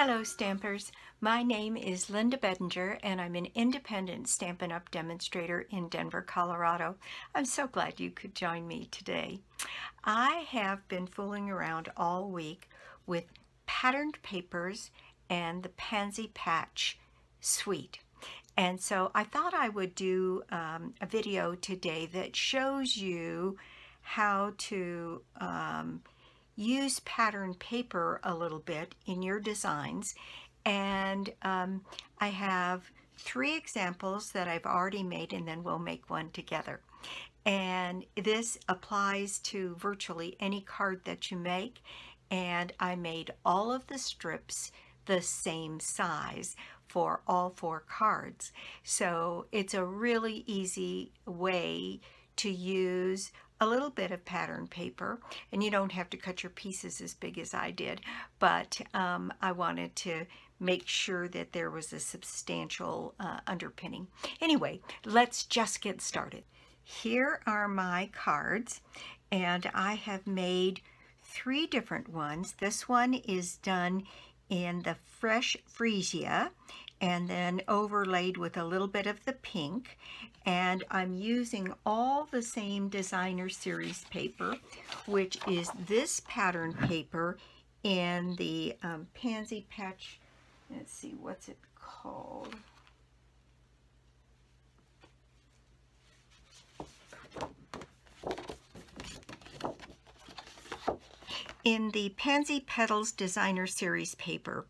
Hello Stampers, my name is Linda Bedinger and I'm an independent Stampin' Up! Demonstrator in Denver, Colorado. I'm so glad you could join me today. I have been fooling around all week with patterned papers and the Pansy Patch suite. And so I thought I would do a video today that shows you how to use pattern paper a little bit in your designs, and I have 3 examples that I've already made, and then we'll make one together. And this applies to virtually any card that you make, and I made all of the strips the same size for all 4 cards. So it's a really easy way to use a little bit of pattern paper, and you don't have to cut your pieces as big as I did, but I wanted to make sure that there was a substantial underpinning. Anyway, let's just get started. Here are my cards, and I have made 3 different ones. This one is done in the fresh freesia and then overlaid with a little bit of the pink, and I'm using all the same designer series paper, which is this pattern paper in the Pansy Patch. Let's see, what's it called? In the Pansy Petals designer series paper.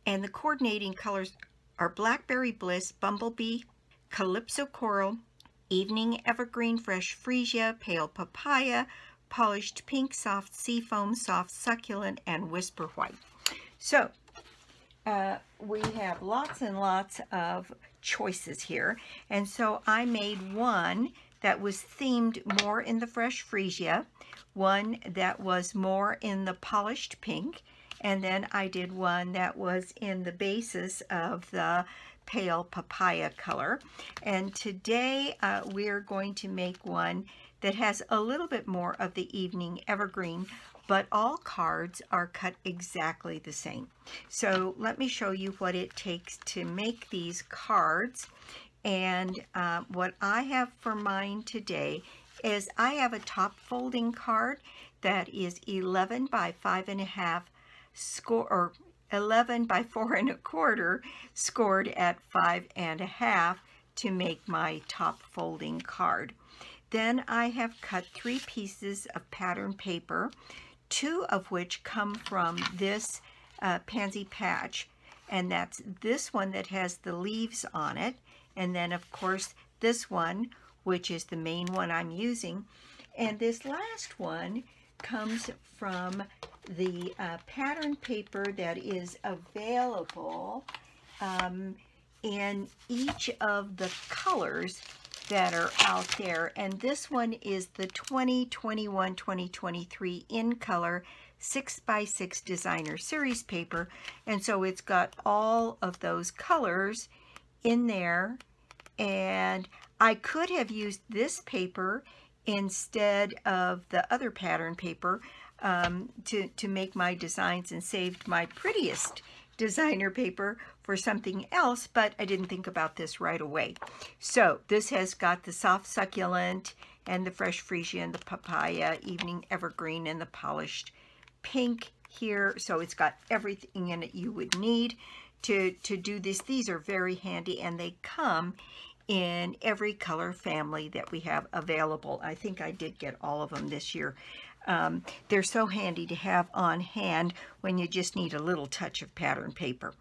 And the coordinating colors are Blackberry Bliss, Bumblebee, Calypso Coral, Evening Evergreen, Fresh Freesia, Pale Papaya, Polished Pink, Soft Seafoam, Soft Succulent, and Whisper White. So we have lots and lots of choices here. And so I made one that was themed more in the Fresh Freesia, one that was more in the Polished Pink, and then I did one that was in the basis of the Pale Papaya color. And today we're going to make one that has a little bit more of the Evening Evergreen, but all cards are cut exactly the same. So let me show you what it takes to make these cards. And what I have for mine today is I have a top folding card that is 11 by 5.5 score, or 11 by 4 1/4 scored at 5.5 to make my top folding card. Then I have cut 3 pieces of pattern paper, 2 of which come from this Pansy Patch, and that's this one that has the leaves on it, and then of course this one, which is the main one I'm using, and this last one comes from the pattern paper that is available in each of the colors that are out there. And this one is the 2021-2023 Incolor 6x6 designer series paper, and so it's got all of those colors in there. And I could have used this paper instead of the other pattern paper to make my designs, and saved my prettiest designer paper for something else, but I didn't think about this right away. So this has got the Soft Succulent and the Fresh Freesia and the Papaya, Evening Evergreen, and the Polished Pink here. So it's got everything in it you would need to do this. These are very handy, and they come in every color family that we have available. I think I did get all of them this year. They're so handy to have on hand when you just need a little touch of pattern paper.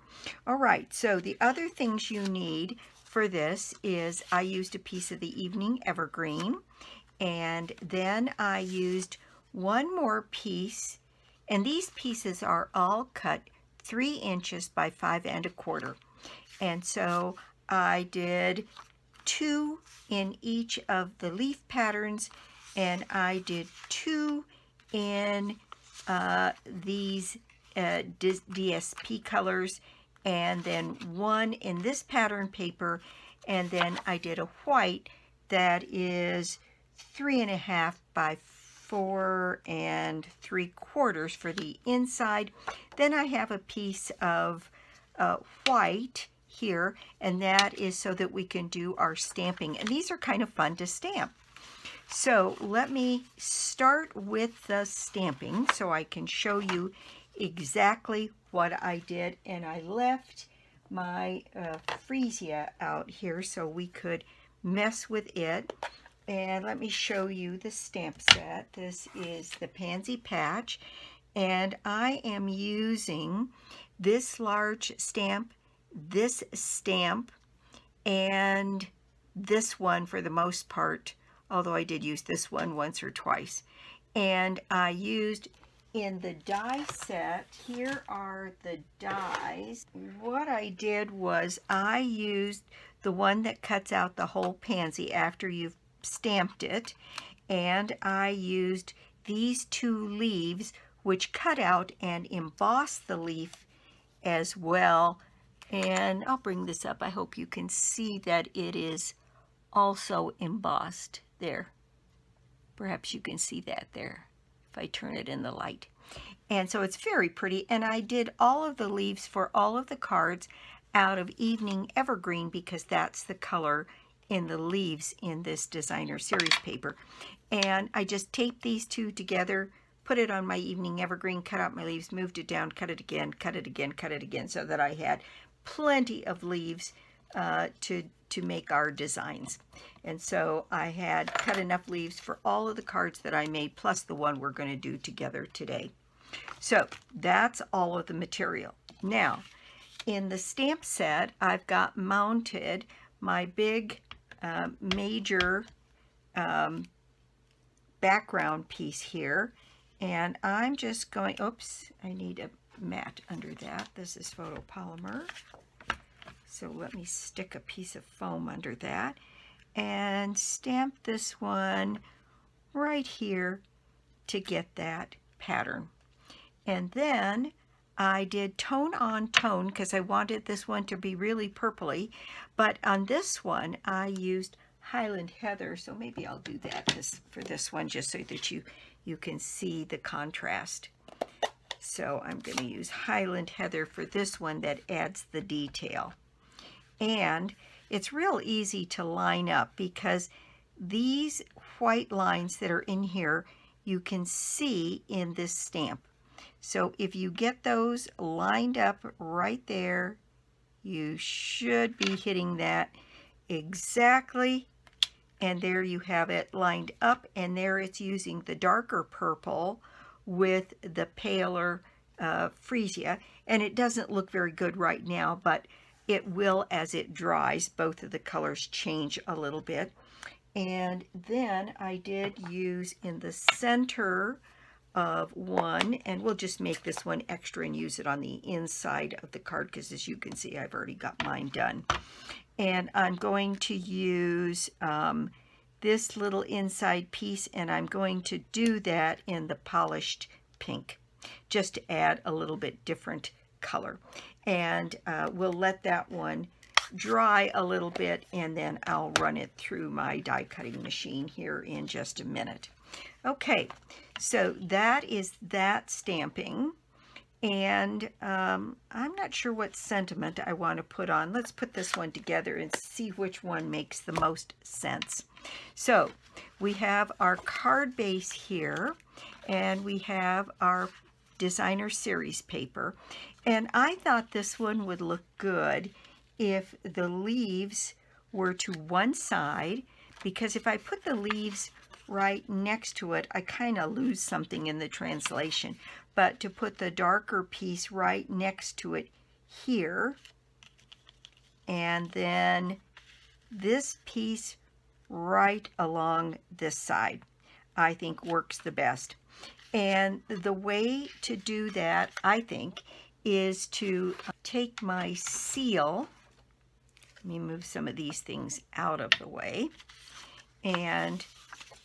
All right, so the other things you need for this is I used a piece of the Evening Evergreen, and then I used one more piece, and these pieces are all cut 3 inches by 5 1/4. And so I did 2 in each of the leaf patterns, and I did 2 in these DSP colors, and then 1 in this pattern paper, and then I did a white that is 3.5 by 4 3/4 for the inside. Then I have a piece of white here, and that is so that we can do our stamping. And these are kind of fun to stamp. So let me start with the stamping so I can show you exactly what I did. And I left my freesia out here so we could mess with it. And let me show you the stamp set. This is the Pansy patch, and I am using this large stamp, this stamp, and this one for the most part, although I did use this one once or twice. And I used in the die set, here are the dies. What I did was I used the one that cuts out the whole pansy after you've stamped it, and I used these 2 leaves which cut out and emboss the leaf as well. And I'll bring this up. I hope you can see that it is also embossed there. Perhaps you can see that there if I turn it in the light. And so it's very pretty. And I did all of the leaves for all of the cards out of Evening Evergreen because that's the color in the leaves in this designer series paper. And I just taped these 2 together, put it on my Evening Evergreen, cut out my leaves, moved it down, cut it again, cut it again, cut it again, so that I had plenty of leaves to make our designs. And so I had cut enough leaves for all of the cards that I made, plus the one we're going to do together today. So that's all of the material. Now, in the stamp set, I've got mounted my big major background piece here, and I'm just going, oops, I need a mat under that. This is photopolymer, so let me stick a piece of foam under that and stamp this one right here to get that pattern. And then I did tone on tone because I wanted this one to be really purpley, but on this one I used Highland Heather, so maybe I'll do that for this one just so that you can see the contrast. So I'm going to use Highland Heather for this one that adds the detail. And it's real easy to line up because these white lines that are in here you can see in this stamp. So if you get those lined up right there, you should be hitting that exactly. And there you have it lined up, and there it's using the darker purple with the paler freesia. And it doesn't look very good right now, but it will as it dries. Both of the colors change a little bit. And then I did use in the center of one, and we'll just make this one extra and use it on the inside of the card because as you can see I've already got mine done. And I'm going to use this little inside piece, and I'm going to do that in the polished pink just to add a little bit different color. And we'll let that one dry a little bit, and then I'll run it through my die cutting machine here in just a minute. Okay, so that is that stamping, and I'm not sure what sentiment I want to put on. Let's put this one together and see which one makes the most sense. So we have our card base here, and we have our designer series paper, and I thought this one would look good if the leaves were to one side, because if I put the leaves right next to it, I kind of lose something in the translation. But to put the darker piece right next to it here, and then this piece right along this side, I think works the best. And the way to do that, I think, is to take my seal. Let me move some of these things out of the way, and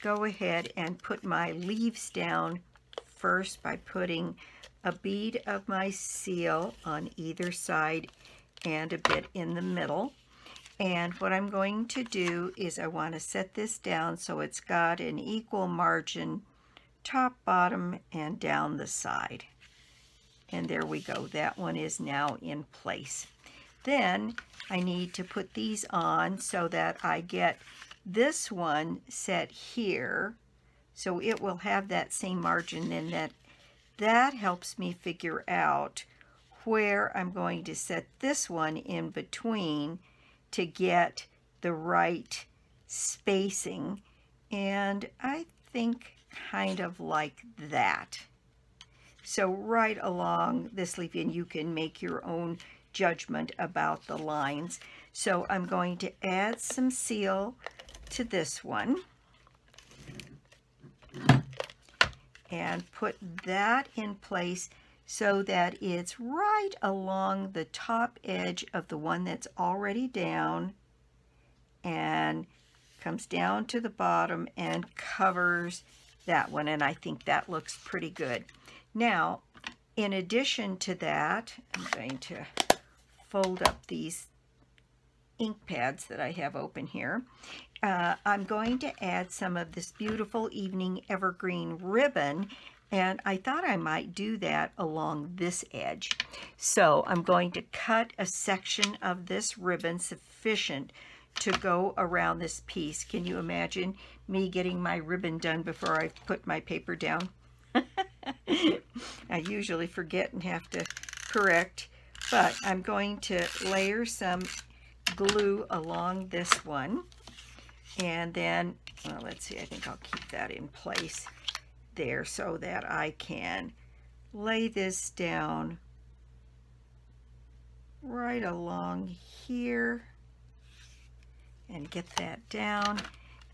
go ahead and put my leaves down first by putting a bead of my seal on either side and a bit in the middle. And what I'm going to do is I want to set this down so it's got an equal margin top, bottom, and down the side. And there we go. That one is now in place. Then I need to put these on so that I get this one set here. So it will have that same margin, and that helps me figure out where I'm going to set this one in between to get the right spacing. And I think kind of like that. So right along this leaf, and you can make your own judgment about the lines. So I'm going to add some seal to this one and put that in place so that it's right along the top edge of the one that's already down and comes down to the bottom and covers that one. And I think that looks pretty good. Now, in addition to that, I'm going to fold up these ink pads that I have open here. I'm going to add some of this beautiful evening evergreen ribbon, and I thought I might do that along this edge. So I'm going to cut a section of this ribbon sufficient to go around this piece. Can you imagine me getting my ribbon done before I put my paper down? I usually forget and have to correct, but I'm going to layer some glue along this one, and then, well, let's see, I think I'll keep that in place there so that I can lay this down right along here and get that down.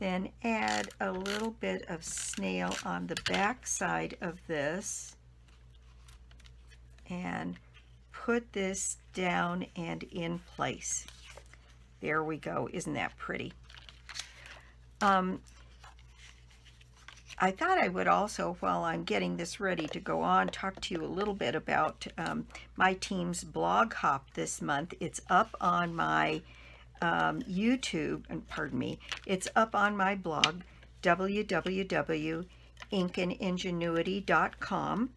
Then add a little bit of snail on the back side of this and put this down and in place. There we go. Isn't that pretty? I thought I would also, while I'm getting this ready to go on, talk to you a little bit about my team's blog hop this month. It's up on my YouTube, and pardon me, it's up on my blog, www.ingenuity.com,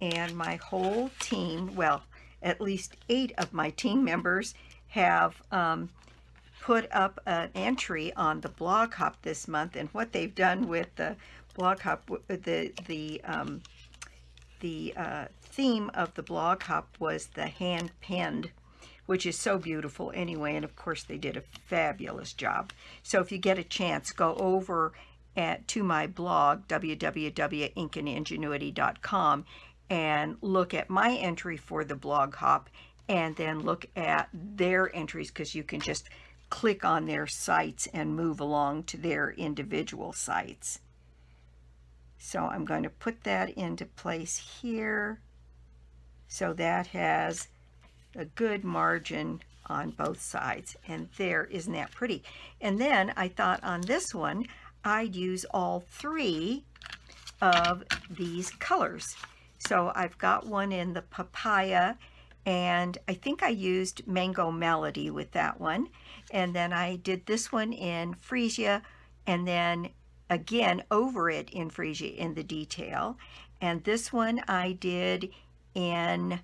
and my whole team, well, at least 8 of my team members have put up an entry on the blog hop this month. And what they've done with the blog hop, the theme of the blog hop was the hand penned, which is so beautiful anyway, and of course they did a fabulous job. So if you get a chance, go over to my blog, www.ingenuity.com, and look at my entry for the blog hop, and then look at their entries, because you can just click on their sites and move along to their individual sites. So I'm going to put that into place here so that has a good margin on both sides. And there, isn't that pretty? And then I thought on this one I'd use all 3 of these colors. So I've got one in the papaya, and I think I used Mango Melody with that one. And then I did this one in Freesia, and then again over it in Freesia in the detail. And this one I did in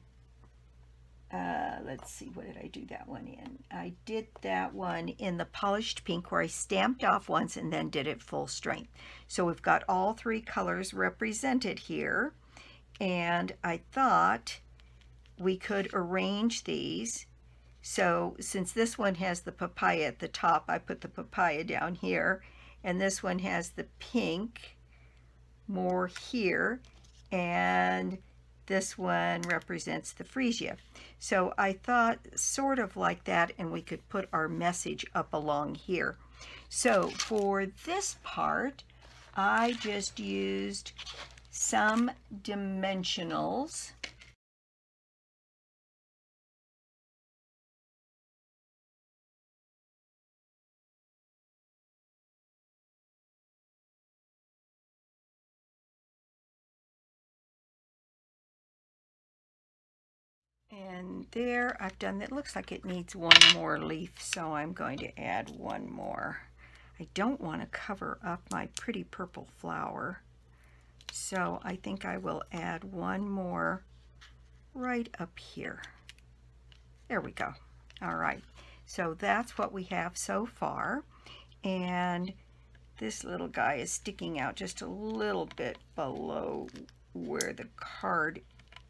let's see, what did I do that one in? I did that one in the polished pink, where I stamped off once and then did it full strength. So we've got all 3 colors represented here, and I thought we could arrange these. So since this one has the papaya at the top, I put the papaya down here, and this one has the pink more here, and this one represents the freesia. So I thought sort of like that, and we could put our message up along here. So for this part, I just used some dimensionals. And there I've done, it looks like it needs one more leaf, so I'm going to add one more. I don't want to cover up my pretty purple flower, So I think I will add one more right up here. There we go. All right, so that's what we have so far. And this little guy is sticking out just a little bit below where the card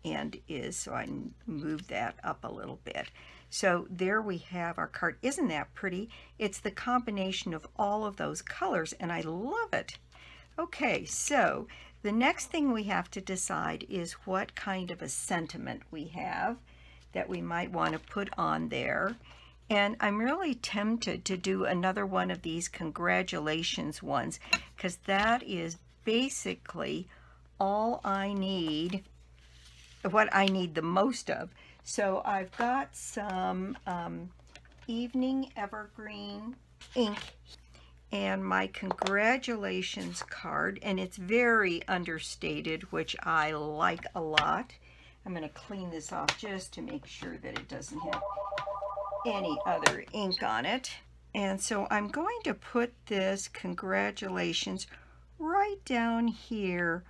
end is, so I move that up a little bit. So there we have our card. Isn't that pretty? It's the combination of all of those colors, and I love it. Okay, so the next thing we have to decide is what kind of a sentiment we have that we might want to put on there. And I'm really tempted to do another one of these congratulations ones, because that is basically all I need, what I need the most of. So I've got some Evening Evergreen ink and my congratulations card, and it's very understated, which I like a lot. I'm going to clean this off just to make sure that it doesn't have any other ink on it. And so I'm going to put this congratulations right down here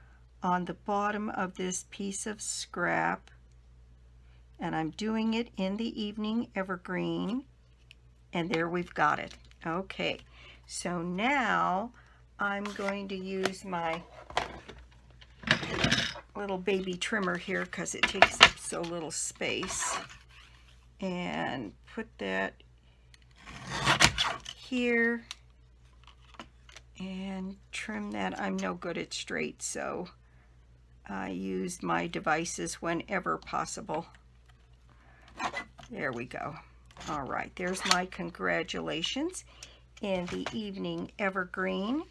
on the bottom of this piece of scrap, and I'm doing it in the Evening Evergreen, and there we've got it. Okay, so now I'm going to use my little baby trimmer here because it takes up so little space, and put that here and trim that. I'm no good at straight, so I use my devices whenever possible. There we go. All right, there's my congratulations in the Evening Evergreen,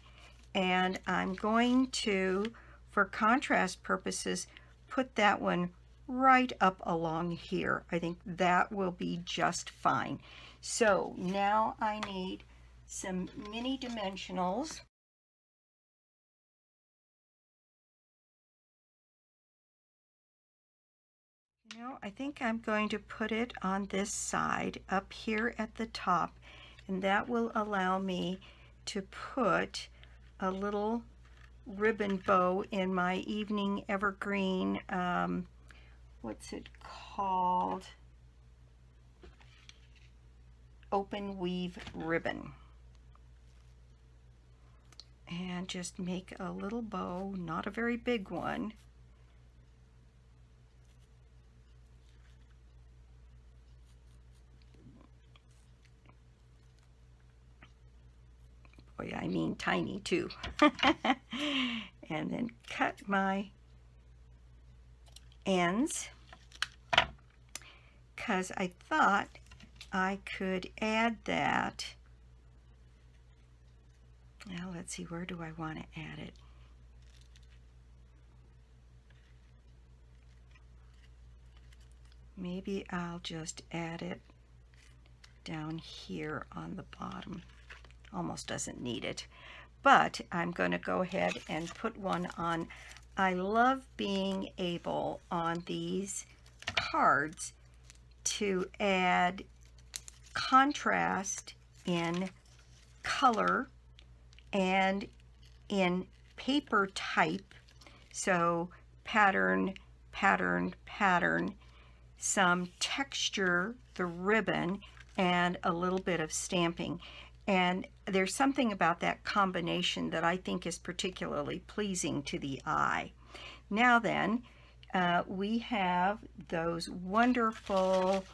and I'm going to, for contrast purposes, put that one right up along here. I think that will be just fine. So now I need some mini dimensionals. You know, I think I'm going to put it on this side up here at the top, and that will allow me to put a little ribbon bow in my Evening Evergreen, what's it called? Open weave ribbon. And just make a little bow, not a very big one. Boy, I mean tiny too. And then cut my ends, because I thought I could add that. Now let's see, where do I want to add it? Maybe I'll just add it down here on the bottom. Almost doesn't need it, but I'm going to go ahead and put one on. I love being able on these cards to add contrast in color and in paper type. So pattern, pattern, pattern, some texture, the ribbon, and a little bit of stamping. And there's something about that combination that I think is particularly pleasing to the eye. Now then, we have those wonderful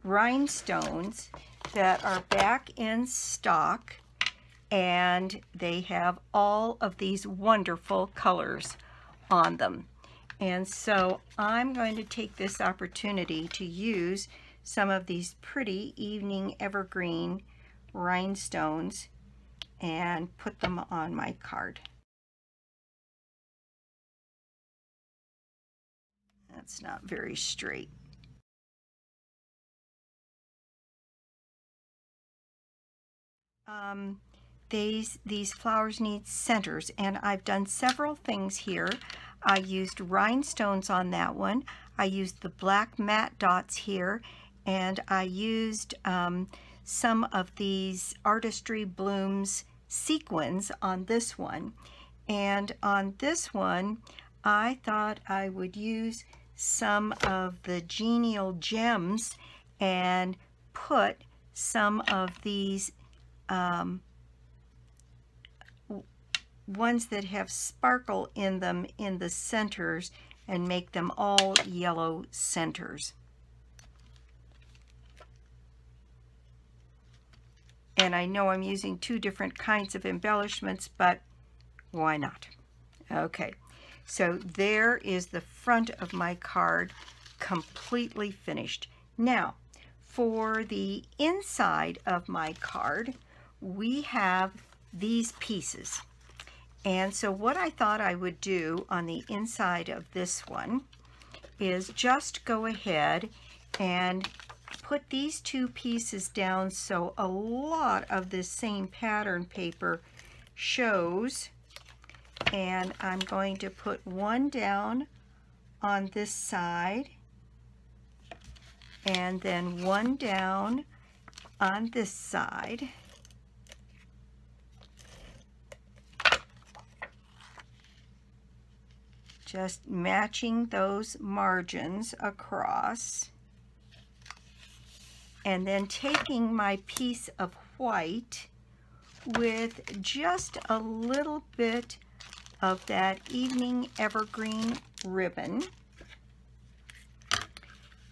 rhinestones that are back in stock, and they have all of these wonderful colors on them. And so I'm going to take this opportunity to use some of these pretty Evening Evergreen rhinestones and put them on my card. That's not very straight. These flowers need centers, and I've done several things here. I used rhinestones on that one. I used the black matte dots here, and I used some of these Artistry Blooms sequins on this one. And on this one, I thought I would use some of the genial gems and put some of these ones that have sparkle in them in the centers and make them all yellow centers. And I know I'm using two different kinds of embellishments, but why not? Okay, so there is the front of my card completely finished. Now, for the inside of my card, we have these pieces. And so what I thought I would do on the inside of this one is just go ahead and put these two pieces down so a lot of this same pattern paper shows. And I'm going to put one down on this side and then one down on this side. Just matching those margins across. And then taking my piece of white with just a little bit of that evening evergreen ribbon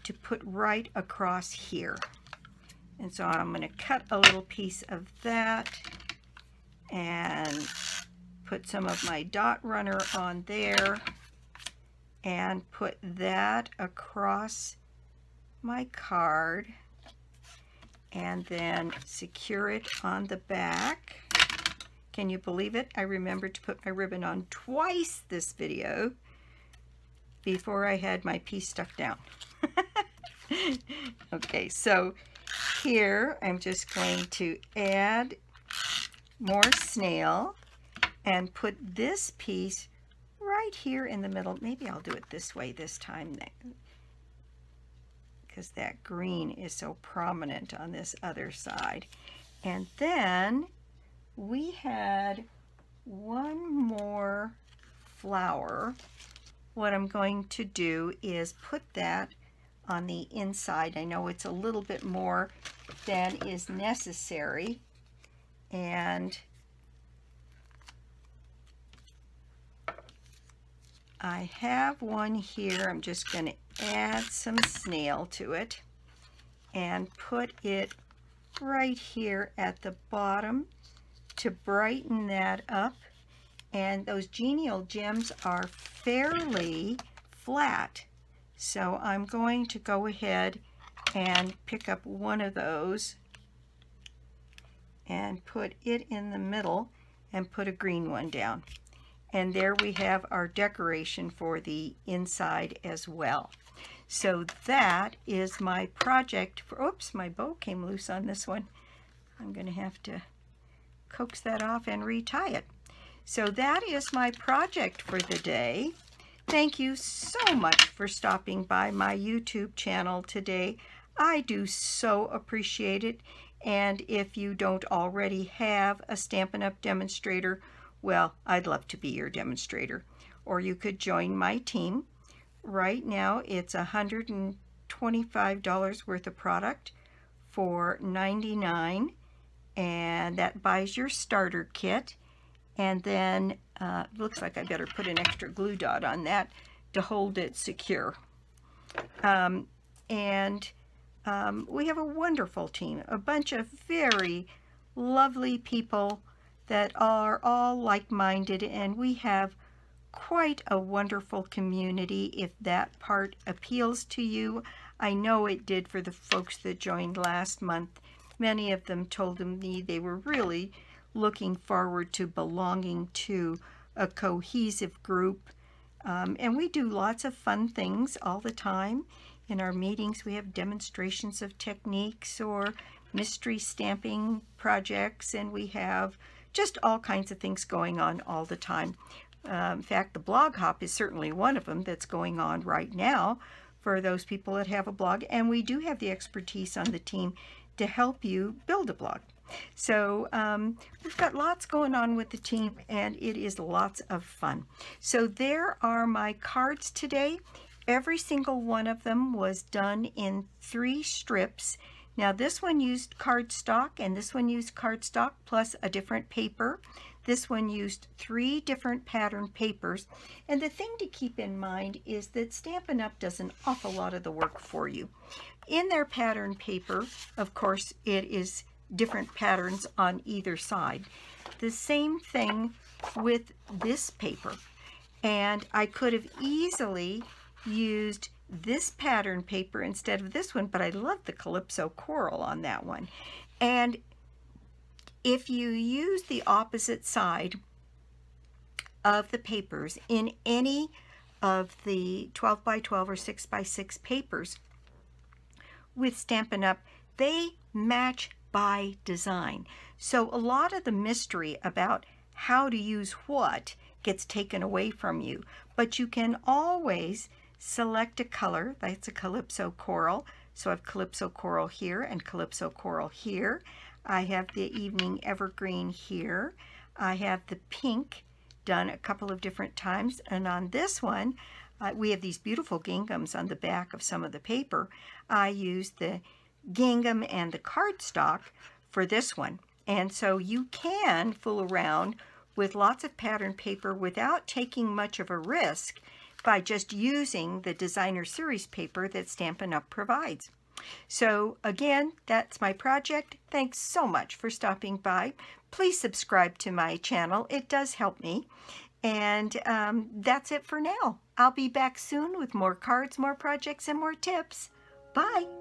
to put right across here. And so I'm going to cut a little piece of that and put some of my dot runner on there and put that across my card and then secure it on the back. Can you believe it? I remembered to put my ribbon on twice this video before I had my piece stuck down. Okay, so here I'm just going to add more snail and put this piece right here in the middle. Maybe I'll do it this way this time because that green is so prominent on this other side. And then we had one more flower. What I'm going to do is put that on the inside. I know it's a little bit more than is necessary, and I have one here. I'm just going to add some snail to it and put it right here at the bottom to brighten that up. And those genial gems are fairly flat, so I'm going to go ahead and pick up one of those and put it in the middle and put a green one down. And there we have our decoration for the inside as well. So that is my project for, oops, my bow came loose on this one. I'm going to have to coax that off and retie it. So that is my project for the day. Thank you so much for stopping by my YouTube channel today. I do so appreciate it. And if you don't already have a Stampin' Up! Demonstrator, well, I'd love to be your demonstrator. Or you could join my team. Right now, it's $125 worth of product for $99, and that buys your starter kit. And then looks like I better put an extra glue dot on that to hold it secure. We have a wonderful team, a bunch of very lovely people that are all like-minded, and we have quite a wonderful community. If that part appeals to you, I know it did for the folks that joined last month. Many of them told me they were really looking forward to belonging to a cohesive group. And we do lots of fun things all the time. In our meetings, we have demonstrations of techniques or mystery stamping projects, and we have just all kinds of things going on all the time. In fact, the blog hop is certainly one of them that's going on right now for those people that have a blog. And we do have the expertise on the team to help you build a blog. So we've got lots going on with the team, and it is lots of fun. So there are my cards today. Every single one of them was done in 3 strips. Now this one used cardstock, and this one used cardstock plus a different paper. This one used 3 different pattern papers. And the thing to keep in mind is that Stampin' Up! Does an awful lot of the work for you. In their pattern paper, of course, it is different patterns on either side. The same thing with this paper. And I could have easily used this pattern paper instead of this one, but I love the Calypso Coral on that one. And if you use the opposite side of the papers in any of the 12 by 12 or 6 by 6 papers with Stampin' Up!, they match by design. So a lot of the mystery about how to use what gets taken away from you, but you can always select a color. That's a Calypso Coral. So I have Calypso Coral here and Calypso Coral here. I have the Evening Evergreen here. I have the pink done a couple of different times. And on this one, we have these beautiful ginghams on the back of some of the paper. I use the gingham and the cardstock for this one. And so you can fool around with lots of pattern paper without taking much of a risk by just using the designer series paper that Stampin' Up! Provides. So again, that's my project. Thanks so much for stopping by. Please subscribe to my channel. It does help me. And that's it for now. I'll be back soon with more cards, more projects, and more tips. Bye.